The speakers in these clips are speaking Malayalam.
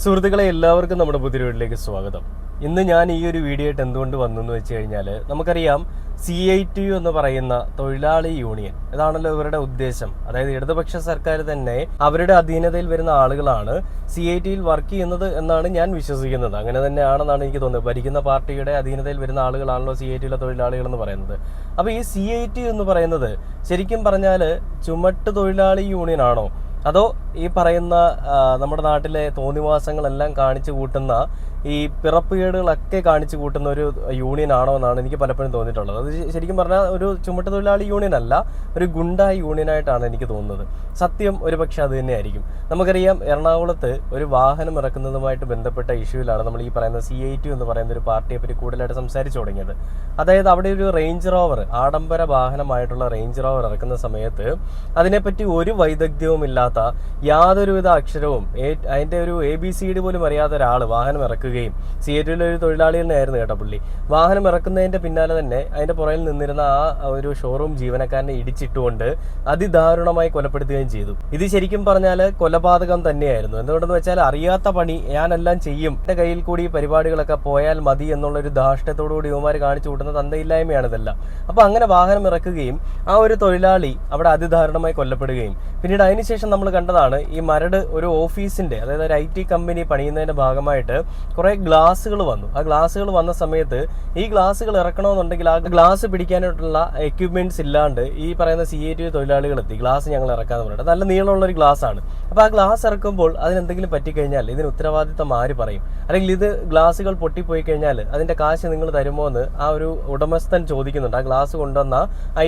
സുഹൃത്തുക്കളെ എല്ലാവർക്കും നമ്മുടെ പുതിയ വീഡിയോയിലേക്ക് സ്വാഗതം. ഇന്ന് ഞാൻ ഈ ഒരു വീഡിയോ ആയിട്ട് എന്തുകൊണ്ട് വന്നെന്ന് വെച്ച് കഴിഞ്ഞാൽ നമുക്കറിയാം CITU എന്ന് പറയുന്ന തൊഴിലാളി യൂണിയൻ ഇതാണല്ലോ ഇവരുടെ ഉദ്ദേശം. അതായത് ഇടതുപക്ഷ സർക്കാർ തന്നെ അവരുടെ അധീനതയിൽ വരുന്ന ആളുകളാണ് CITUയിൽ വർക്ക് ചെയ്യുന്നത് എന്നാണ് ഞാൻ വിശ്വസിക്കുന്നത്. അങ്ങനെ തന്നെയാണെന്നാണ് എനിക്ക് തോന്നുന്നത്. ഭരിക്കുന്ന പാർട്ടിയുടെ അധീനതയിൽ വരുന്ന ആളുകളാണല്ലോ CITUയിലെ തൊഴിലാളികൾ എന്ന് പറയുന്നത്. അപ്പോൾ ഈ CITU എന്ന് പറയുന്നത് ശരിക്കും പറഞ്ഞാൽ ചുമട്ട് തൊഴിലാളി യൂണിയൻ ആണോ, അതോ ഈ പറയുന്ന നമ്മുടെ നാട്ടിലെ തോന്നിവാസങ്ങളെല്ലാം കാണിച്ചു കൂട്ടുന്ന ഈ പിറപ്പുകേടുകളൊക്കെ കാണിച്ചു കൂട്ടുന്ന ഒരു യൂണിയൻ ആണോ എന്നാണ് എനിക്ക് പലപ്പോഴും തോന്നിയിട്ടുള്ളത്. അത് ശരിക്കും പറഞ്ഞാൽ ഒരു ചുമട്ട് തൊഴിലാളി യൂണിയൻ അല്ല, ഒരു ഗുണ്ടാ യൂണിയനായിട്ടാണ് എനിക്ക് തോന്നുന്നത്. സത്യം ഒരു പക്ഷെ അത് തന്നെയായിരിക്കും. നമുക്കറിയാം എറണാകുളത്ത് ഒരു വാഹനം ഇറക്കുന്നതുമായിട്ട് ബന്ധപ്പെട്ട ഇഷ്യൂവിലാണ് നമ്മൾ ഈ പറയുന്ന CITU എന്ന് പറയുന്ന ഒരു പാർട്ടിയെ പറ്റി കൂടുതലായിട്ട് സംസാരിച്ചു തുടങ്ങിയത്. അതായത് അവിടെ ഒരു റേഞ്ച് റോവർ, ആഡംബര വാഹനമായിട്ടുള്ള റേഞ്ച് റോവർ ഇറക്കുന്ന സമയത്ത് അതിനെപ്പറ്റി ഒരു വൈദഗ്ധ്യവും ഇല്ലാത്ത, യാതൊരുവിധ അക്ഷരവും അതിൻ്റെ ഒരു ABCD പോലും അറിയാത്ത ഒരാൾ വാഹനം ഇറക്കുകയും CITUയിലെ ഒരു തൊഴിലാളി തന്നെയായിരുന്നു കേട്ടോ പുള്ളി. വാഹനം ഇറക്കുന്നതിൻ്റെ പിന്നാലെ തന്നെ അതിൻ്റെ പുറകിൽ നിന്നിരുന്ന ആ ഒരു ഷോറൂം ജീവനക്കാരനെ ഇടിച്ചിട്ടുകൊണ്ട് അതിദാരുണമായി കൊലപ്പെടുത്തുകയും ചെയ്തു. ഇത് ശരിക്കും പറഞ്ഞാൽ കൊലപാതകം തന്നെയായിരുന്നു. എന്തുകൊണ്ടെന്ന് വെച്ചാൽ അറിയാത്ത പണി ഞാനെല്ലാം ചെയ്യും, എൻ്റെ കയ്യിൽ കൂടി ഈ പരിപാടികളൊക്കെ പോയാൽ മതി എന്നുള്ളൊരു ധാർഷ്ട്യത്തോടുകൂടി യുവമാർ കാണിച്ചു കൂട്ടുന്ന തന്തയില്ലായ്മയാണ് ഇതെല്ലാം. അപ്പോൾ അങ്ങനെ വാഹനം ഇറക്കുകയും ആ ഒരു തൊഴിലാളി അവിടെ അതിദാരുണമായി കൊല്ലപ്പെടുകയും പിന്നീട് അതിനുശേഷം നമ്മൾ കണ്ടതാണ് ഈ മരട് ഒരു ഓഫീസിൻ്റെ, അതായത് ഒരു IT കമ്പനി പണിയുന്നതിൻ്റെ ഭാഗമായിട്ട് കുറേ ഗ്ലാസുകൾ വന്നു. ആ ഗ്ലാസുകൾ വന്ന സമയത്ത് ഈ ഗ്ലാസുകൾ ഇറക്കണമെന്നുണ്ടെങ്കിൽ ആ ഗ്ലാസ് പിടിക്കാനായിട്ടുള്ള എക്യുപ്മെന്റ്സ് ഇല്ലാണ്ട് ഈ പറയുന്ന CITU തൊഴിലാളികൾ എത്തി ഗ്ലാസ് ഞങ്ങൾ ഇറക്കാന്ന് പറഞ്ഞിട്ട്. നല്ല നീളമുള്ളൊരു ഗ്ലാസ് ആണ്. അപ്പോൾ ആ ഗ്ലാസ് ഇറക്കുമ്പോൾ അതിനെന്തെങ്കിലും പറ്റിക്കഴിഞ്ഞാൽ ഇതിന് ഉത്തരവാദിത്തം ആര് പറയും? അല്ലെങ്കിൽ ഇത് ഗ്ലാസുകൾ പൊട്ടിപ്പോയി കഴിഞ്ഞാൽ അതിൻ്റെ കാശ് നിങ്ങൾ തരുമോ എന്ന് ആ ഒരു ഉടമസ്ഥൻ ചോദിക്കുന്നുണ്ട്. ആ ഗ്ലാസ് കൊണ്ടുവന്ന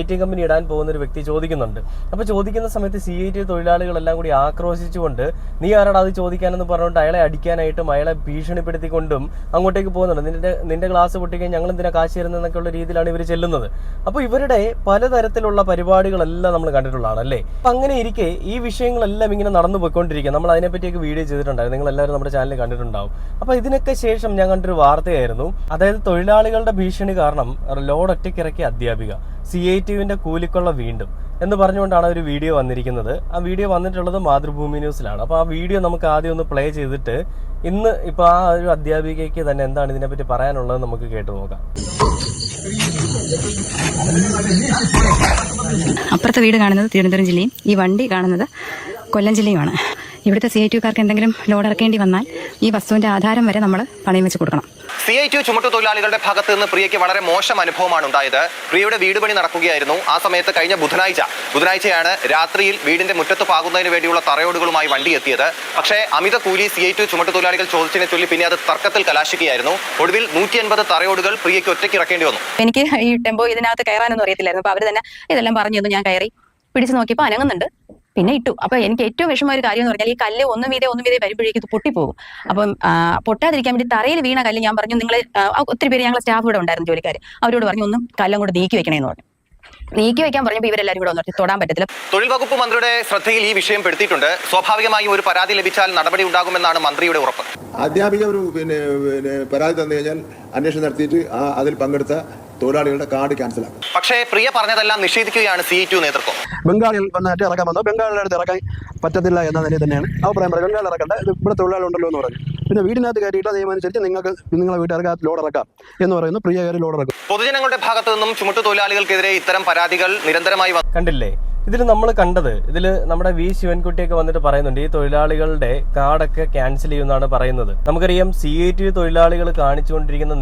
IT കമ്പനി ഇടാൻ പോകുന്ന ഒരു വ്യക്തി ചോദിക്കുന്നുണ്ട്. അപ്പോൾ ചോദിക്കുന്ന സമയത്ത് CITU തൊഴിലാളികളെല്ലാം കൂടി ആക്രോശിച്ചുകൊണ്ട് നീ ആരാടാ അത് ചോദിക്കാനെന്ന് പറഞ്ഞുകൊണ്ട് അയാളെ അടിക്കാനായിട്ടും അയാളെ ഭീഷണിപ്പെടുത്തിക്കൊണ്ടും അങ്ങോട്ടേക്ക് പോകുന്നുണ്ട്. നിന്റെ ഗ്ലാസ് പൊട്ടിക്കഴിഞ്ഞാൽ ഞങ്ങൾ എന്തിനാ കാശ് തരുന്നതെന്നൊക്കെയുള്ള രീതിയിലാണ് ഇവർ ചെല്ലുന്നത്. അപ്പോൾ ഇവരുടെ പലതരത്തിലുള്ള പരിപാടികളെല്ലാം നമ്മൾ കണ്ടിട്ടുള്ളതാണ് അല്ലേ. അപ്പം അങ്ങനെ ഇരിക്കെ ഈ വിഷയങ്ങളെല്ലാം ഇങ്ങനെ നടന്നു പോയിക്കൊണ്ടിരിക്കുക. നമ്മൾ അതിനെപ്പറ്റിയൊക്കെ വീഡിയോ ചെയ്തിട്ടുണ്ടായിരുന്നു, നിങ്ങൾ എല്ലാവരും നമ്മുടെ ചാനലിൽ കണ്ടിട്ടുണ്ടാവും. അപ്പോൾ ഇതിനൊക്കെ ശേഷം ഞാൻ കണ്ടൊരു വാർത്തയായിരുന്നു, അതായത് തൊഴിലാളികളുടെ ഭീഷണി കാരണം ലോഡ് ഒറ്റയ്ക്കിറക്കിയ അധ്യാപിക CITUവിൻ്റെ കൂലിക്കൊള്ള വീണ്ടും എന്ന് പറഞ്ഞുകൊണ്ടാണ് ഒരു വീഡിയോ വന്നിരിക്കുന്നത്. ആ വീഡിയോ വന്നിട്ടുള്ളത് മാതൃഭൂമി ന്യൂസിലാണ്. അപ്പോൾ ആ വീഡിയോ നമുക്ക് ആദ്യം ഒന്ന് പ്ലേ ചെയ്തിട്ട് ഇന്ന് ഇപ്പോൾ ആ ഒരു അധ്യാപികയ്ക്ക് തന്നെ എന്താണ് ഇതിനെപ്പറ്റി പറയാനുള്ളത് നമുക്ക് കേട്ടു നോക്കാം. അപ്പുറത്തെ വീട് കാണുന്നത് തിരുവനന്തപുരം ജില്ലയും ഈ വണ്ടി കാണുന്നത് കൊല്ലം ജില്ലയുമാണ്. ഇവിടുത്തെ CITUക്കാർക്ക് എന്തെങ്കിലും ലോഡ് ഇറക്കേണ്ടി വന്നാൽ ഈ വസ്തുവിന്റെ ആധാരം വരെ നമ്മൾ പണയം വെച്ച് കൊടുക്കണം. CITU ചുമട്ടു തൊഴിലാളികളുടെ ഭാഗത്ത് നിന്ന് പ്രിയയ്ക്ക് വളരെ മോശം അനുഭവമാണ് ഉണ്ടായത്. പ്രിയയുടെ വീട് പണി നടക്കുകയായിരുന്നു. ആ സമയത്ത് കഴിഞ്ഞ ബുധനാഴ്ചയാണ് രാത്രിയിൽ വീടിന്റെ മുറ്റത്ത് പാകുന്നതിന് വേണ്ടിയുള്ള തറയോടുകളുമായി വണ്ടി എത്തിയത്. പക്ഷേ അമിത കൂലി CITU ചുമട്ടു തൊഴിലാളികൾ ചോദിച്ചതിനെ ചൊല്ലി പിന്നെ അത് തർക്കത്തിൽ കലാശിക്കുകയായിരുന്നു. ഒടുവിൽ 150 തറയോടുകൾ പ്രിയയ്ക്ക് ഒറ്റയ്ക്ക് ഇറക്കേണ്ടി വന്നു. എനിക്ക് ഈ ടെമ്പോ ഇതിനകത്ത് കയറാനൊന്നും അറിയത്തില്ലായിരുന്നു. അപ്പോൾ അവർ തന്നെ ഇതെല്ലാം പറഞ്ഞു തന്നു. ഞാൻ കയറി പിടിച്ചു നോക്കിയപ്പോൾ അനങ്ങുന്നുണ്ട്, പിന്നെ ഇട്ടു. അപ്പൊ എനിക്ക് ഏറ്റവും വിഷമമായ ഒരു കാര്യം എന്ന് പറഞ്ഞാൽ ഈ കല്ല് ഒന്നും വീതേ വരുമ്പോഴേക്കും ഇത് പൊട്ടിപ്പോകും. അപ്പം പൊട്ടാതിരിക്കാൻ വേണ്ടി തറയിൽ വീണ കല്ല് ഞാൻ പറഞ്ഞു, നിങ്ങൾ ഒത്തിരി പേര് ഞങ്ങൾ സ്റ്റാഫ് ഇവിടെ ഉണ്ടായിരുന്നു, ജോലിക്കാർ, അവരോട് പറഞ്ഞു ഒന്നും കല്ലും കൂടെ നീക്കി വെക്കണേന്ന് പറഞ്ഞു. നീക്കി വെക്കാൻ പറഞ്ഞപ്പോൾ ഇവരെല്ലാവരും കൂടെ വന്നിട്ട് തൊടാൻ പറ്റത്തില്ല. തൊഴിൽ വകുപ്പ് മന്ത്രിയുടെ ശ്രദ്ധയിൽ ഈ വിഷയം പെടുത്തിയിട്ടുണ്ട്. സ്വാഭാവികമായും ഒരു പരാതി ലഭിച്ചാൽ നടപടി ഉണ്ടാകുമെന്നാണ് മന്ത്രിയുടെ ഉറപ്പ്. അധ്യാപിക ഒരു പരാതി തന്നു കഴിഞ്ഞാൽ അന്വേഷണം നടത്തിയിട്ട് അതിൽ പങ്കെടുത്ത തൊഴിലാളികളുടെ കാർഡ് ക്യാൻസൽ ആക്കും. പക്ഷേ പ്രിയ പറഞ്ഞതെല്ലാം നിഷേധിക്കുകയാണ് CITU നേതൃത്വം. ബംഗാളിൽ വന്നിട്ട് ഇറക്കാൻ വന്നോ, ബംഗാളിയുടെ അടുത്ത് ഇറക്കാൻ പറ്റത്തില്ല എന്ന നിലയിൽ തന്നെയാണ് അഭിപ്രായം പറയുന്നത്. ബംഗാളിൽ ഇറക്കണ്ട, ഇത് ഇവിടെ തൊഴിലാളി ഉണ്ടല്ലോ എന്ന് പറഞ്ഞു. പിന്നെ വീടിനകത്ത് കയറിയിട്ട് നിയമമനുസരിച്ച് നിങ്ങളെ വീട്ടുകാർക്ക് ലോഡ് ഇറക്കാം എന്ന് പറയുന്നു. പ്രിയ കയറി ലോഡ് ഇറക്കും. പൊതുജനങ്ങളുടെ ഭാഗത്തു നിന്നും ചുമട്ടു തൊഴിലാളികൾക്കെതിരെ ഇത്തരം പരാതികൾ നിരന്തരമായി കണ്ടില്ലേ? ഇതിൽ നമ്മൾ കണ്ടത്, ഇതിൽ നമ്മുടെ V ശിവൻകുട്ടിയൊക്കെ വന്നിട്ട് പറയുന്നുണ്ട് ഈ തൊഴിലാളികളുടെ കാർഡൊക്കെ ക്യാൻസൽ ചെയ്യുമെന്നാണ് പറയുന്നത്. നമുക്കറിയാം CITU തൊഴിലാളികൾ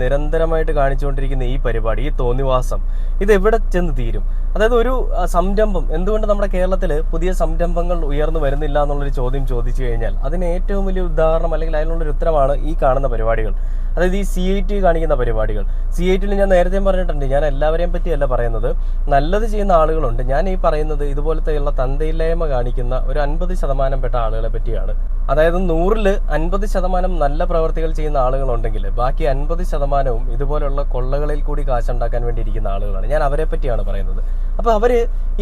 നിരന്തരമായിട്ട് കാണിച്ചുകൊണ്ടിരിക്കുന്ന ഈ പരിപാടി, ഈ തോന്നിവാസം, ഇത് എവിടെ ചെന്ന് തീരും? അതായത് ഒരു സംരംഭം, എന്തുകൊണ്ട് നമ്മുടെ കേരളത്തിൽ പുതിയ സംരംഭങ്ങൾ ഉയർന്നു വരുന്നില്ല എന്നുള്ളൊരു ചോദ്യം ചോദിച്ചു കഴിഞ്ഞാൽ അതിന് ഏറ്റവും വലിയ ഉദാഹരണം അല്ലെങ്കിൽ അതിനുള്ളൊരു ഉത്തരമാണ് ഈ കാണുന്ന പരിപാടികൾ. അതായത് ഈ CITU കാണിക്കുന്ന പരിപാടികൾ. CITUയിൽ ഞാൻ നേരത്തെ പറഞ്ഞിട്ടുണ്ട്, ഞാൻ എല്ലാവരെയും പറ്റിയല്ല പറയുന്നത്, നല്ലത് ചെയ്യുന്ന ആളുകളുണ്ട്. ഞാൻ ഈ പറയുന്നത് ഇതുപോലത്തെയുള്ള തന്തയില്ലായ്മ കാണിക്കുന്ന ഒരു 50% പെട്ട ആളുകളെ പറ്റിയാണ്. അതായത് 100-ൽ 50% നല്ല പ്രവർത്തികൾ ചെയ്യുന്ന ആളുകളുണ്ടെങ്കിൽ ബാക്കി 50%വും ഇതുപോലുള്ള കൊള്ളകളിൽ കൂടി കാശുണ്ടാക്കാൻ വേണ്ടി ഇരിക്കുന്ന ആളുകളാണ്. ഞാൻ അവരെ പറ്റിയാണ് പറയുന്നത്. അപ്പോൾ അവർ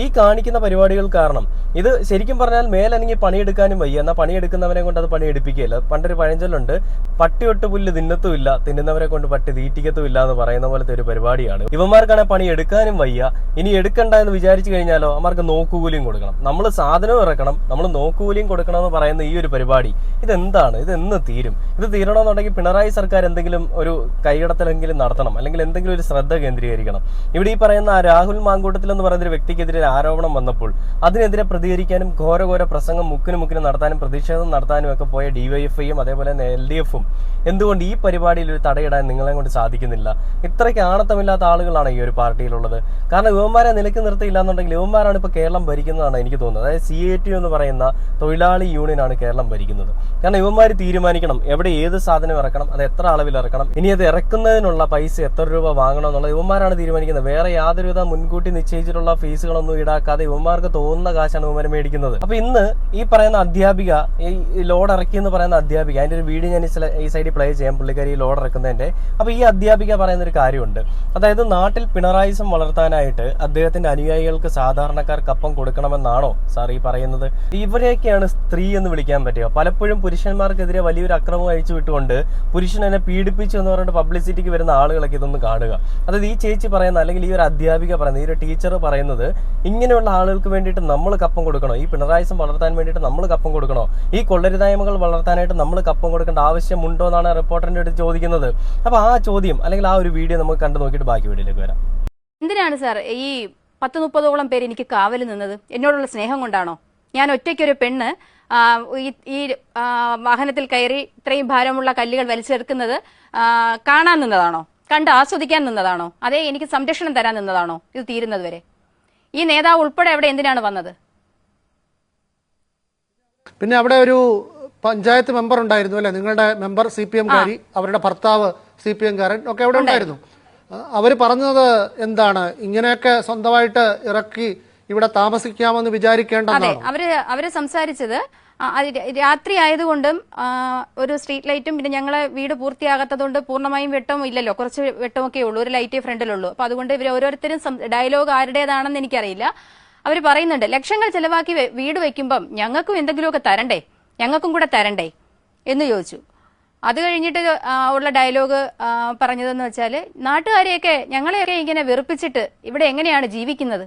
ഈ കാണിക്കുന്ന പരിപാടികൾ കാരണം ഇത് ശരിക്കും പറഞ്ഞാൽ മേലനങ്ങി പണിയെടുക്കാനും വയ്യ, എന്നാൽ പണിയെടുക്കുന്നവരെ കൊണ്ട് അത് പണിയെടുപ്പിക്കുകയില്ല. പണ്ടൊരു പഴഞ്ചൊല്ലുണ്ട്, പട്ടിയൊട്ട് പുല്ല് തിന്നത്തുമില്ല, തിന്നുന്നവരില്ല, തിന്നുന്നവരെ കൊണ്ട് പട്ടി തീറ്റിക്കത്തുമില്ല എന്ന് പറയുന്ന പോലത്തെ ഒരു പരിപാടിയാണ്. ഇവന്മാർക്കാണെങ്കിൽ പണി എടുക്കാനും വയ്യ. ഇനി എടുക്കണ്ട എന്ന് വിചാരിച്ചു കഴിഞ്ഞാലോ അവർക്ക് നോക്കുകൂലിയും കൊടുക്കണം, നമ്മൾ സാധനവും ഇറക്കണം, നമ്മൾ നോക്കുകൂലിയും കൊടുക്കണം എന്ന് പറയുന്ന ഈ ഒരു പരിപാടി ഇതെന്താണ്? ഇതെന്ന് തീരും? ഇത് തീരണമെന്നുണ്ടെങ്കിൽ പിണറായി സർക്കാർ എന്തെങ്കിലും ഒരു കൈകടത്തലെങ്കിലും നടത്തണം, അല്ലെങ്കിൽ എന്തെങ്കിലും ഒരു ശ്രദ്ധ കേന്ദ്രീകരിക്കണം. ഇവിടെ ഈ പറയുന്ന രാഹുൽ മാങ്കൂട്ടത്തിൽ എന്ന് പറയുന്ന ഒരു വ്യക്തിക്കെതിരെ ആരോപണം വന്നപ്പോൾ അതിനെതിരെ പ്രതികരിക്കാനും ഘോരഘോര പ്രസംഗം മുക്കിന് നടത്താനും പ്രതിഷേധം നടത്താനും ഒക്കെ പോയ ഡിവൈഎഫ്ഐയും അതേപോലെ തന്നെ LDF-ഉം എന്തുകൊണ്ട് ഈ പരിപാടിയിൽ ഒരു തടയിടാൻ നിങ്ങളെ കൊണ്ട് സാധിക്കുന്നില്ല? ഇത്രയ്ക്ക് ആണത്തമില്ലാത്ത ആളുകളാണ് ഈ ഒരു പാർട്ടിയിലുള്ളത്. കാരണം ഇവന്മാരെ നിലയ്ക്ക് നിർത്തിയില്ല എന്നുണ്ടെങ്കിൽ ഇവന്മാരാണ് ഇപ്പോൾ കേരളം ഭരിക്കുന്നതാണ് എനിക്ക് തോന്നുന്നത്. അതായത് CITU എന്ന് പറയുന്ന തൊഴിലാളി യൂണിയനാണ് കേരളം ഭരിക്കുന്നത്. കാരണം ഇവന്മാർ തീരുമാനിക്കണം എവിടെ ഏത് സാധനം ഇറക്കണം, അത് എത്ര അളവിൽ ഇറക്കണം, ഇനി അത് ഇറക്കുന്നതിനുള്ള പൈസ എത്ര രൂപ വാങ്ങണം എന്നുള്ളത് ഇവന്മാരാണ് തീരുമാനിക്കുന്നത്. വേറെ യാതൊരുവിധ മുൻകൂട്ടി നിശ്ചയിച്ചിട്ടുള്ള ഫീസുകളൊന്നും ഈടാക്കാതെ ഇവന്മാർക്ക് തോന്നുന്ന കാശാണ് ഇവന്മാർ മേടിക്കുന്നത്. അപ്പൊ ഇന്ന് ഈ പറയുന്ന അധ്യാപിക, ഈ ലോഡ് ഇറക്കി എന്ന് പറയുന്ന അധ്യാപിക, അതിന്റെ ഒരു വീഡിയോ ഞാൻ ഈ സൈഡിൽ പ്ലേ ചെയ്യാം, പുള്ളിക്കാരി ഈ ലോഡ് ഇറക്കുന്നതിന്റെ. അപ്പൊ ഈ അധ്യാപിക പറയുന്ന ഒരു കാര്യമുണ്ട്, അതായത് നാട്ടിൽ പിണറായിസം വളർത്താനായിട്ട് അദ്ദേഹത്തിന്റെ അനുയായികൾക്ക് സാധാരണക്കാർക്കൊപ്പം കൊടുക്കണമെന്നാണോ സാർ ഈ പറയുന്നത്? ഇവരെയൊക്കെയാണ് സ്ത്രീ എന്ന് വിളിക്കാൻ പറ്റുക? പലപ്പോഴും പുരുഷന്മാർക്കെതിരെ വലിയൊരു അക്രമം അഴിച്ചു വിട്ടുകൊണ്ട് പുരുഷനെ പീഡിപ്പിച്ചു എന്ന് പറഞ്ഞിട്ട് പബ്ലിസിറ്റിക്ക് വരുന്ന ആളുകളൊക്കെ ഇതൊന്ന് കാണുക. അതായത് ഈ ചേച്ചി പറയുന്ന, അല്ലെങ്കിൽ ഈ ഒരു അധ്യാപിക പറയുന്നത്, ഈ ഒരു ടീച്ചർ പറയുന്നത്, ഇങ്ങനെയുള്ള ആളുകൾക്ക് വേണ്ടിയിട്ട് നമ്മൾ കപ്പം കൊടുക്കണോ? ഈ പിണറായിസം വളർത്താൻ വേണ്ടിയിട്ട് നമ്മൾ കപ്പം കൊടുക്കണോ? ഈ കൊള്ളരുതായ്മകൾ വളർത്താനായിട്ട് നമ്മൾ കപ്പം കൊടുക്കേണ്ട ആവശ്യമുണ്ടോ എന്നാണ് റിപ്പോർട്ടറിന്റെ അടുത്ത് ചോദിക്കുന്നത്. അപ്പൊ ആ ചോദ്യം അല്ലെങ്കിൽ ആ ഒരു വീഡിയോ നമുക്ക് കണ്ടു നോക്കിയിട്ട് ബാക്കി വീഡിയോയിലേക്ക് വരാം. എന്തിനാണ് സാർ ഈ 10-30ഓളം പേര് എനിക്ക് കാവൽ നിന്നത്? എന്നോടുള്ള സ്നേഹം കൊണ്ടാണോ? ഞാൻ ഒറ്റയ്ക്കൊരു പെണ്ണ് ഈ വാഹനത്തിൽ കയറി ഇത്രയും ഭാരമുള്ള കല്ലുകൾ വലിച്ചെടുക്കുന്നത് കാണാൻ നിന്നതാണോ? കണ്ട് ആസ്വദിക്കാൻ നിന്നതാണോ? അതേ എനിക്ക് സംരക്ഷണം തരാൻ നിന്നതാണോ ഇത് തീരുന്നത് വരെ? ഈ നേതാവ് ഉൾപ്പെടെ അവിടെ എന്തിനാണ് വന്നത്? പിന്നെ അവിടെ ഒരു പഞ്ചായത്ത് മെമ്പർ ഉണ്ടായിരുന്നു അല്ലെ, നിങ്ങളുടെ മെമ്പർ CPM കാരി, അവരുടെ ഭർത്താവ് CPM കാരൻ ഒക്കെ അവിടെ ഉണ്ടായിരുന്നു. അവർ പറഞ്ഞത് എന്താണ്? ഇങ്ങനെയൊക്കെ സ്വന്തമായിട്ട് ഇറക്കി ഇവിടെ താമസിക്കാമെന്ന് വിചാരിക്കേണ്ടതാണ്. അവര് സംസാരിച്ചത് രാത്രി ആയതുകൊണ്ടും ഒരു സ്ട്രീറ്റ് ലൈറ്റും പിന്നെ ഞങ്ങളെ വീട് പൂർത്തിയാകാത്തതുകൊണ്ട് പൂർണ്ണമായും വെട്ടവും ഇല്ലല്ലോ, കുറച്ച് വെട്ടമൊക്കെ ഉള്ളൂ, ഒരു ലൈറ്റേ ഫ്രണ്ടിലുള്ളൂ. അപ്പൊ അതുകൊണ്ട് ഇവർ ഓരോരുത്തരും ഡയലോഗ് ആരുടേതാണെന്ന് എനിക്കറിയില്ല. അവർ പറയുന്നുണ്ട് ലക്ഷങ്ങൾ ചെലവാക്കി വീട് വെക്കുമ്പം ഞങ്ങൾക്കും എന്തെങ്കിലുമൊക്കെ തരണ്ടേ, ഞങ്ങൾക്കും കൂടെ തരണ്ടേ എന്ന് ചോദിച്ചു. അത് കഴിഞ്ഞിട്ട് ഉള്ള ഡയലോഗ് പറഞ്ഞതെന്ന് വെച്ചാല് നാട്ടുകാരെയൊക്കെ ഞങ്ങളെയൊക്കെ ഇങ്ങനെ വെറുപ്പിച്ചിട്ട് ഇവിടെ എങ്ങനെയാണ് ജീവിക്കുന്നത്?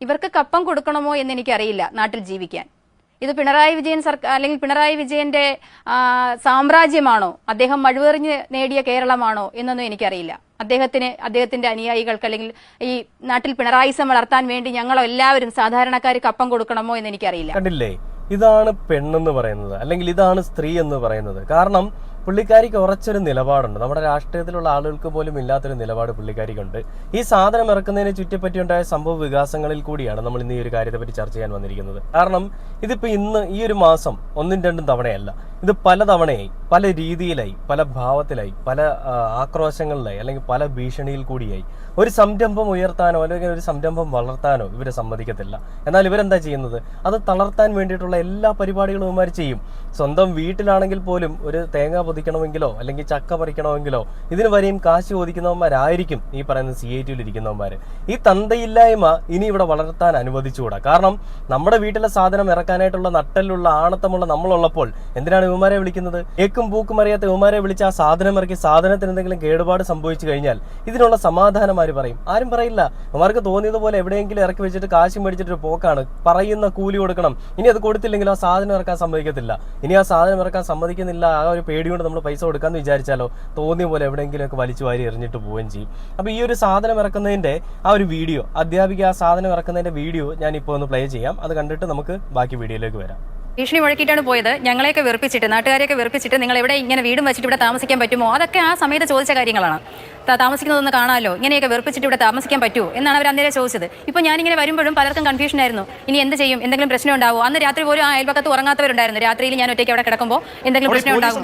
ഇവർക്ക് കപ്പം കൊടുക്കണമോ എന്ന് എനിക്കറിയില്ല നാട്ടിൽ ജീവിക്കാൻ. ഇത് പിണറായി വിജയൻ സർക്കാർ അല്ലെങ്കിൽ പിണറായി വിജയന്റെ സാമ്രാജ്യമാണോ, അദ്ദേഹം മഴുവെറിഞ്ഞ് നേടിയ കേരളമാണോ എന്നൊന്നും എനിക്കറിയില്ല. അദ്ദേഹത്തിന്റെ അനുയായികൾക്ക് അല്ലെങ്കിൽ ഈ നാട്ടിൽ പിണറായിസം വളർത്താൻ വേണ്ടി ഞങ്ങളെല്ലാവരും സാധാരണക്കാർക്ക് കപ്പം കൊടുക്കണമോ എന്ന് എനിക്കറിയില്ല. കണ്ടില്ലേ, ഇതാണ് പെണ്ണെന്ന് പറയുന്നത്, അല്ലെങ്കിൽ ഇതാണ് സ്ത്രീ എന്ന് പറയുന്നത്. കാരണം പുള്ളിക്കാരിക്ക് ഉറച്ചൊരു നിലപാടുണ്ട്, നമ്മുടെ രാഷ്ട്രീയത്തിലുള്ള ആളുകൾക്ക് പോലും ഇല്ലാത്തൊരു നിലപാട് പുള്ളിക്കാരിക്കുണ്ട്. ഈ സാധനം ഇറക്കുന്നതിനെ ചുറ്റിപ്പറ്റിയുണ്ടായ സംഭവ വികാസങ്ങളിൽ കൂടിയാണ് നമ്മൾ ഇന്ന് ഈ ഒരു കാര്യത്തെ പറ്റി ചർച്ച ചെയ്യാൻ വന്നിരിക്കുന്നത്. കാരണം ഇതിപ്പോ ഇന്ന് ഈ ഒരു മാസം 1-2 തവണയല്ല, ഇത് പല തവണയായി, പല രീതിയിലായി, പല ഭാവത്തിലായി, പല ആക്രോശങ്ങളിലായി, അല്ലെങ്കിൽ പല ഭീഷണിയിൽ കൂടിയായി. ഒരു സംരംഭം ഉയർത്താനോ അല്ലെങ്കിൽ ഒരു സംരംഭം വളർത്താനോ ഇവരെ സമ്മതിക്കത്തില്ല. എന്നാൽ ഇവരെന്താ ചെയ്യുന്നത്? അത് തളർത്താൻ വേണ്ടിയിട്ടുള്ള എല്ലാ പരിപാടികളും ഇവന്മാർ ചെയ്യും. സ്വന്തം വീട്ടിലാണെങ്കിൽ പോലും ഒരു തേങ്ങ പൊതിക്കണമെങ്കിലോ അല്ലെങ്കിൽ ചക്ക പറിക്കണമെങ്കിലോ ഇതിന് വരെയും കാശ് ചോദിക്കുന്നവന്മാരായിരിക്കും ഈ പറയുന്ന CITUവിൽ ഇരിക്കുന്നവന്മാർ. ഈ തന്തയില്ലായ്മ ഇനി ഇവിടെ വളർത്താൻ അനുവദിച്ചുകൂടാ. കാരണം നമ്മുടെ വീട്ടിലെ സാധനം ഇറക്കാനായിട്ടുള്ള നട്ടലുള്ള ആണത്തമുള്ള നമ്മളുള്ളപ്പോൾ എന്തിനാണ് ഇവന്മാരെ വിളിക്കുന്നത്? ഏക്കും പൂക്കും അറിയാത്ത ഇവന്മാരെ വിളിച്ച് ആ സാധനം ഇറക്കി സാധനത്തിന് എന്തെങ്കിലും കേടുപാട് സംഭവിച്ചു കഴിഞ്ഞാൽ ഇതിനുള്ള സമാധാനം ആര് പറയും? ആരും പറയില്ല. ഇവന്മാർക്ക് തോന്നിയതുപോലെ എവിടെയെങ്കിലും ഇറക്കി വെച്ചിട്ട് കാശ് മേടിച്ചിട്ട് ഒരു പോക്കാണ്. പറയുന്ന കൂലി കൊടുക്കണം. ഇനി അത് കൊടുത്തില്ലെങ്കിൽ ആ സാധനം ഇറക്കാൻ സമ്മതിക്കത്തില്ല. ഇനി ആ സാധനം ഇറക്കാൻ സമ്മതിക്കുന്നില്ല, ആ ഒരു പേടി കൊണ്ട് നമ്മൾ പൈസ കൊടുക്കാന്ന് വിചാരിച്ചാലോ തോന്നിയ പോലെ എവിടെയെങ്കിലുമൊക്കെ വലിച്ചു വാരി എറിഞ്ഞിട്ട് പോവുകയും ചെയ്യും. അപ്പൊ ഈ ഒരു സാധനം ഇറക്കുന്നതിന്റെ ആ ഒരു വീഡിയോ, അധ്യാപിക ആ സാധനം ഇറക്കുന്നതിന്റെ വീഡിയോ ഞാൻ ഇപ്പോൾ ഒന്ന് പ്ലേ ചെയ്യാം. അത് കണ്ടിട്ട് നമുക്ക് ബാക്കി വീഡിയോയിലേക്ക് വരാം. ഭീഷണി മുഴക്കിയിട്ടാണ് പോയത്. ഞങ്ങളെയൊക്കെ വെറുപ്പിച്ചിട്ട്, നാട്ടുകാരെയൊക്കെ വെറുപ്പിച്ചിട്ട് നിങ്ങൾ എവിടെ ഇങ്ങനെ വീടും വെച്ചിട്ട് ഇവിടെ താമസിക്കാൻ പറ്റുമോ? അതൊക്കെ ആ സമയത്ത് ചോദിച്ച കാര്യങ്ങളാണ്. താമസിക്കുന്നതൊന്ന് കാണാമല്ലോ, ഇങ്ങനെയൊക്കെ വെറുപ്പിച്ചിട്ട് ഇവിടെ താമസിക്കാൻ പറ്റുമോ എന്നാണ് അവർ അന്നേരം ചോദിച്ചത്. ഇപ്പോൾ ഞാനിങ്ങനെ വരുമ്പോഴും പലർക്കും കൺഫ്യൂഷൻ ആയിരുന്നു, ഇനി എന്ത് ചെയ്യും, എന്തെങ്കിലും പ്രശ്നം ഉണ്ടാവുമോ? അന്ന് രാത്രി പോലും ആ അയൽപക്കത്ത് ഉറങ്ങാത്തവരുണ്ടായിരുന്നു. രാത്രിയിൽ ഞാൻ ഒറ്റയ്ക്ക് അവിടെ കിടക്കുമ്പോൾ എന്തെങ്കിലും പ്രശ്നം ഉണ്ടാകും.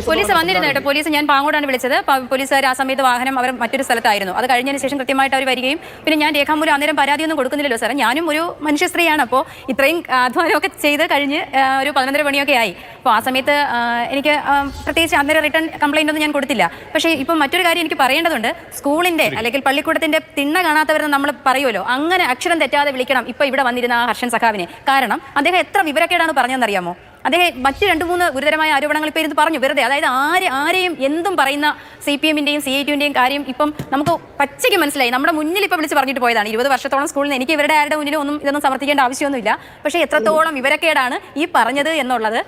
പോലീസ് വന്നിരുന്നു കേട്ടോ. പോലീസ് ഞാൻ പാങ്ങോടാണ് വിളിച്ചത്. പോലീസുകാർ ആ സമയത്ത് വാഹനം അവർ മറ്റൊരു സ്ഥലത്തായിരുന്നു. അത് കഴിഞ്ഞതിന് ശേഷം കൃത്യമായിട്ട് അവർ വരികയും പിന്നെ ഞാൻ രേഖാമൂലം അന്നേരം പരാതിയൊന്നും കൊടുക്കുന്നില്ലല്ലോ സാറേ, ഞാനും ഒരു മനുഷ്യ സ്ത്രീയാണ്. അപ്പോൾ ഇത്രയും അധ്വാനമൊക്കെ ചെയ്ത് കഴിഞ്ഞ് ഒരു 11:30 മണിയൊക്കെ ആയി. അപ്പോൾ ആ സമയത്ത് എനിക്ക് പ്രത്യേകിച്ച് അന്നേരം റിട്ടേൺ കംപ്ലൈൻ്റ് ഒന്നും ഞാൻ കൊടുത്തില്ല. പക്ഷേ ഇപ്പം മറ്റൊരു കാര്യം എനിക്ക് പറയേണ്ടതുണ്ട്. സ്കൂളിൻ്റെ അല്ലെങ്കിൽ പള്ളിക്കൂടത്തിൻ്റെ തിണ്ണ കാണാത്തവരെന്ന് നമ്മൾ പറയുമല്ലോ, അങ്ങനെ അക്ഷരം തെറ്റാതെ വിളിക്കണം ഇപ്പോൾ ഇവിടെ വന്നിരുന്ന ആ ഹർഷൻ സഖാവിനെ. കാരണം അദ്ദേഹം എത്ര വിവരക്കേടാണ് പറഞ്ഞതെന്നറിയാമോ? അദ്ദേഹം മറ്റ് 2-3 ഗുരുതരമായ ആരോപണങ്ങൾ ഇപ്പോൾ ഇരുന്ന് പറഞ്ഞു വെറുതെ. അതായത് ആരെയും എന്തും പറയുന്ന CPM-ന്റെയും CIT-ന്റെയും കാര്യം ഇപ്പം നമുക്ക് പച്ചയ്ക്ക് മനസ്സിലായി. നമ്മുടെ മുന്നിൽ ഇപ്പോൾ വിളിച്ച് പറഞ്ഞിട്ട് പോയതാണ്. 20 വർഷത്തോളം സ്കൂളിൽ നിന്ന് എനിക്ക് ഇവരുടെ ആരുടെ മുന്നിൽ ഇതൊന്നും സമർത്ഥിക്കേണ്ട ആവശ്യമൊന്നുമില്ല. പക്ഷേ എത്രത്തോളം വിവരക്കേടാണ് ഈ പറഞ്ഞത് എന്നുള്ളത്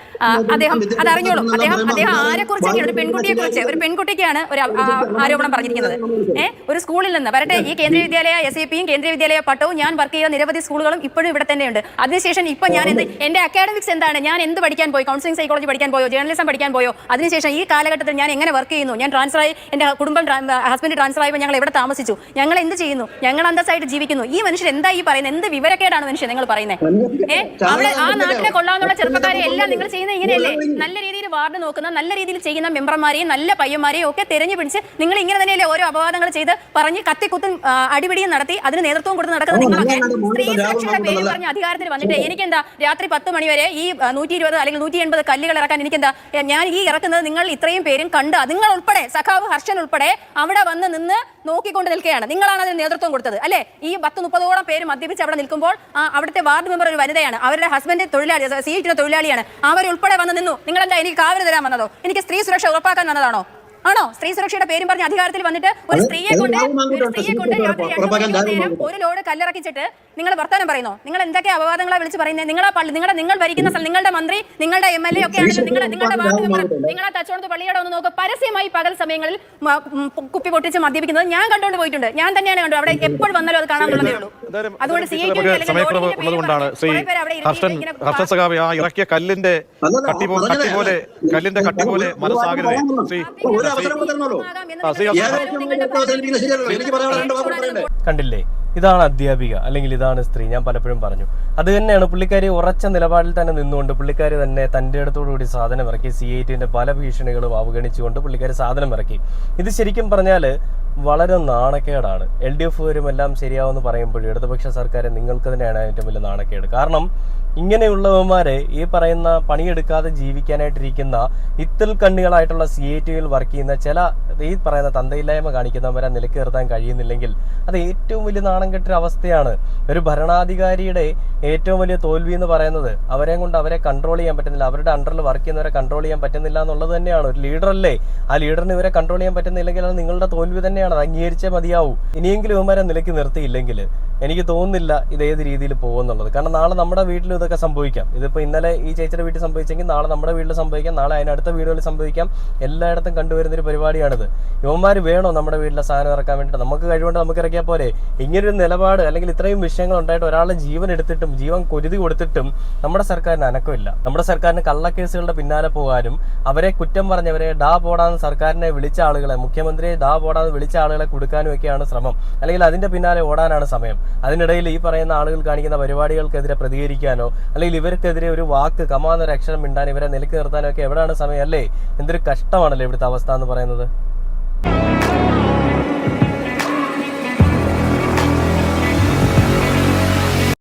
അദ്ദേഹം അതറിഞ്ഞോളും. അദ്ദേഹം ആരെക്കുറിച്ചൊക്കെയാണ്, ഒരു പെൺകുട്ടിക്കാണ് ഒരു ആരോപണം പറഞ്ഞിരിക്കുന്നത്. ഒരു സ്കൂളിൽ നിന്ന് വരട്ടെ, ഈ കേന്ദ്രീയ വിദ്യാലയ SAP-യും കേന്ദ്രീയ വിദ്യാലയ പട്ടവും ഞാൻ വർക്ക് ചെയ്ത നിരവധി സ്കൂളുകളും ഇപ്പോഴും ഇവിടെ തന്നെയുണ്ട്. അതിനുശേഷം ഇപ്പൊ ഞാൻ എന്റെ അക്കാഡമിക്സ് എന്താണ്, ഞാൻ എന്ത് പഠിക്കാൻ പോയി, കൗൺസിലിംഗ് സൈക്കോളജി പഠിക്കാൻ പോയോ, ജേർണലിസം പഠിക്കാൻ പോയോ, അതിനുശേഷം ഈ കാലഘട്ടത്തിൽ ഞാൻ എങ്ങനെ വർക്ക് ചെയ്യുന്നു, ഞാൻ ട്രാൻസ്ഫർ ആയി, എന്റെ കുടുംബം ഹസ്ബൻഡ് ട്രാൻസ്ഫർ ആയപ്പോൾ ഞങ്ങൾ എവിടെ താമസിച്ചു, ഞങ്ങൾ എന്ത് ചെയ്യുന്നു, ഞങ്ങൾ അന്തസ്സായിട്ട് ജീവിക്കുന്നു. ഈ മനുഷ്യൻ എന്താ ഈ പറയുന്നത്? എന്ത് വിവരക്കേടാണ് മനുഷ്യൻ നിങ്ങൾ പറയുന്നത്? അവിടെ ആ നാട്ടിലെ കൊള്ളാവുന്ന ചെറുപ്പക്കാരെ എല്ലാം നിങ്ങൾ ചെയ്യുന്നത് ഇങ്ങനെയല്ലേ? നല്ല രീതിയിൽ വാർഡ് നോക്കുന്ന, നല്ല രീതിയിൽ ചെയ്യുന്ന മെമ്പർമാരെയും നല്ല പയ്യന്മാരെയും ഒക്കെ തെരഞ്ഞു പിടിച്ച് നിങ്ങൾ ഇങ്ങനെ തന്നെയല്ലേ ഓരോ അപവാദങ്ങൾ ചെയ്ത് പറഞ്ഞ് കത്തിക്കുത്തും അടിപിടിയും നടത്തി അതിന് നേതൃത്വം കൊടുത്ത് നടക്കുന്ന നിങ്ങളൊക്കെ സ്ത്രീ സുരക്ഷയുടെ പേര് പറഞ്ഞ് അധികാരത്തിൽ വന്നിട്ട് എനിക്കെന്താ രാത്രി 10 മണി വരെ ഈ 120 അല്ലെങ്കിൽ 180 കല്ലുകൾ ഇറക്കാൻ എനിക്കെന്താ? ഞാൻ ഈ ഇറക്കുന്നത് നിങ്ങൾ ഇത്രയും പേരും കണ്ട്, നിങ്ങൾ ഉൾപ്പെടെ സഖാവ് ഹർഷൻ ഉൾപ്പെടെ അവിടെ വന്ന് നിന്ന് നോക്കിക്കൊണ്ട് നിൽക്കുകയാണ്. നിങ്ങളാണ് അതിന് നേതൃത്വം കൊടുത്തത് അല്ലേ? ഈ 10-30ഓളം പേര് മദ്യപിച്ച് അവിടെ നിൽക്കുമ്പോൾ അവിടുത്തെ വാർഡ് മെമ്പർ ഒരു വനിതയാണ്, അവരുടെ ഹസ്ബൻഡ് തൊഴിലാളി, CIT തൊഴിലാളിയാണ്, അവരുൾപ്പെടെ വന്ന് നിന്നു. നിങ്ങളെന്താ എനിക്ക് കാവൽ തരാൻ വന്നതോ? എനിക്ക് സ്ത്രീ സുരക്ഷ ഉറപ്പാക്കാൻ വന്നതാണോ? ആണോ? സ്ത്രീ സുരക്ഷയുടെ പേരും പറഞ്ഞ് അധികാരത്തിൽ വന്നിട്ട് ഒരു സ്ത്രീയെ കൊണ്ട് ഒരു ലോഡ് കല്ലിറക്കിച്ചിട്ട് നിങ്ങൾ വർത്തമാനം പറയുന്നോ? നിങ്ങൾ എന്തൊക്കെ അപവാദങ്ങളാണ് വിളിച്ച് പറയുന്നത്? നിങ്ങൾ ഭരിക്കുന്ന സ്ഥലം, നിങ്ങളുടെ മന്ത്രി, നിങ്ങളുടെ MLA ഒക്കെ ആണെങ്കിലും നിങ്ങളുടെ വാർഡ് മെമ്പർ, നിങ്ങളെ തച്ചോണത്ത് പള്ളിയുടെ ഒന്ന് നോക്കുക. പരസ്യമായി പകൽ സമയങ്ങളിൽ കുപ്പി പൊട്ടിച്ച് മദ്യപിക്കുന്നത് ഞാൻ കണ്ടുകൊണ്ട് പോയിട്ടുണ്ട്. ഞാൻ തന്നെയാണ് കണ്ടു. അവിടെ എപ്പോൾ വന്നാലും അത് കാണാനുള്ളതേ ഉള്ളൂ. അതുകൊണ്ട് സമയക്കുറവുള്ളതുകൊണ്ടാണ് ശ്രീ ഹർഷൻ സഖാവ് ആ ഇറക്കിയ കല്ലിന്റെ കട്ടി പോലെ മനസ്സാകരുതേ. കണ്ടില്ലേ, ഇതാണ് അധ്യാപിക അല്ലെങ്കിൽ ഇതാണ് സ്ത്രീ. ഞാൻ പലപ്പോഴും പറഞ്ഞു അത് തന്നെയാണ്. പുള്ളിക്കാരി ഉറച്ച നിലപാടിൽ തന്നെ നിന്നുകൊണ്ട് പുള്ളിക്കാരി തന്നെ തൻ്റെ അടുത്തോടുകൂടി സാധനം ഇറക്കി. CIT-ന്റെ പല ഭീഷണികളും അവഗണിച്ചുകൊണ്ട് പുള്ളിക്കാരി സാധനം ഇറക്കി. ഇത് ശരിക്കും പറഞ്ഞാൽ വളരെ നാണക്കേടാണ്. LDF വരും എല്ലാം ശരിയാവുമെന്ന് പറയുമ്പോഴും ഇടതുപക്ഷ സർക്കാർ നിങ്ങൾക്ക് തന്നെയാണ് ഏറ്റവും വലിയ നാണക്കേട്. കാരണം ഇങ്ങനെയുള്ളവന്മാരെ ഈ പറയുന്ന പണിയെടുക്കാതെ ജീവിക്കാനായിട്ടിരിക്കുന്ന ഇത്തൽ കണ്ണികളായിട്ടുള്ള CIT-യിൽ വർക്ക് ചെയ്യുന്ന ചില ഈ പറയുന്ന തന്തയില്ലായ്മ കാണിക്കുന്നവരെ നിലക്ക് നിർത്താൻ കഴിയുന്നില്ലെങ്കിൽ അത് ഏറ്റവും വലിയ നാണം കെട്ടൊരു അവസ്ഥയാണ്. ഒരു ഭരണാധികാരിയുടെ ഏറ്റവും വലിയ തോൽവി എന്ന് പറയുന്നത് അവരെ കൊണ്ട് അവരെ കൺട്രോൾ ചെയ്യാൻ പറ്റുന്നില്ല, അവരുടെ അണ്ടറിൽ വർക്ക് ചെയ്യുന്നവരെ കൺട്രോൾ ചെയ്യാൻ പറ്റുന്നില്ല എന്നുള്ളത് തന്നെയാണ്. ഒരു ലീഡറല്ലേ, ആ ലീഡറിന് ഇവരെ കൺട്രോൾ ചെയ്യാൻ പറ്റുന്നില്ലെങ്കിൽ അത് നിങ്ങളുടെ തോൽവി തന്നെയാണ്. അത് അംഗീകരിച്ചേ മതിയാവൂ. ഇനിയെങ്കിലും ഇവന്മാരെ നിലയ്ക്ക് നിർത്തിയില്ലെങ്കിൽ എനിക്ക് തോന്നുന്നില്ല ഇത് ഏത് രീതിയിൽ പോകുമെന്നുള്ളത്. കാരണം നാളെ നമ്മുടെ വീട്ടിലും ഇതൊക്കെ സംഭവിക്കാം. ഇതിപ്പോൾ ഇന്നലെ ഈ ചേച്ചിയുടെ വീട്ടിൽ സംഭവിച്ചെങ്കിൽ നാളെ നമ്മുടെ വീട്ടിൽ സംഭവിക്കാം, നാളെ അതിനടുത്ത വീടുകളിൽ സംഭവിക്കാം. എല്ലായിടത്തും കണ്ടുവരുന്നൊരു പരിപാടിയാണിത്. യുവന്മാർ വേണോ നമ്മുടെ വീട്ടിലെ സാധനം ഇറക്കാൻ വേണ്ടിയിട്ട്? നമുക്ക് കഴിവുകൊണ്ട് നമുക്ക് ഇറക്കിയാൽ പോരെ? ഇങ്ങനൊരു നിലപാട് അല്ലെങ്കിൽ ഇത്രയും വിഷയങ്ങൾ ഉണ്ടായിട്ട് ഒരാളുടെ ജീവൻ എടുത്തിട്ടും ജീവൻ കൊരുതി കൊടുത്തിട്ടും നമ്മുടെ സർക്കാരിന് അനക്കമില്ല. നമ്മുടെ സർക്കാരിന് കള്ളക്കേസുകളുടെ പിന്നാലെ പോകാനും അവരെ കുറ്റം പറഞ്ഞവരെ ഡാ പോടാന്ന് സർക്കാരിനെ വിളിച്ച ആളുകളെ, മുഖ്യമന്ത്രിയെ ഡാ പോടാന്ന് വിളിച്ച ആളുകളെ കൊടുക്കാനും ഒക്കെയാണ് ശ്രമം. അല്ലെങ്കിൽ അതിന്റെ പിന്നാലെ ഓടാനാണ് സമയം. അതിനിടയിൽ ഈ പറയുന്ന ആളുകൾ കാണിക്കുന്ന പരിപാടികൾക്കെതിരെ പ്രതികരിക്കാനോ അല്ലെങ്കിൽ ഇവർക്കെതിരെ ഒരു വാക്ക് കമാന്നൊരു അക്ഷരം മിണ്ടാൻ ഇവരെ നിലക്ക് നിർത്താനോ ഒക്കെ എവിടെയാണ് സമയം? അല്ലേ? എന്തൊരു കഷ്ടമാണല്ലേ ഇവിടുത്തെ അവസ്ഥ എന്ന് പറയുന്നത്.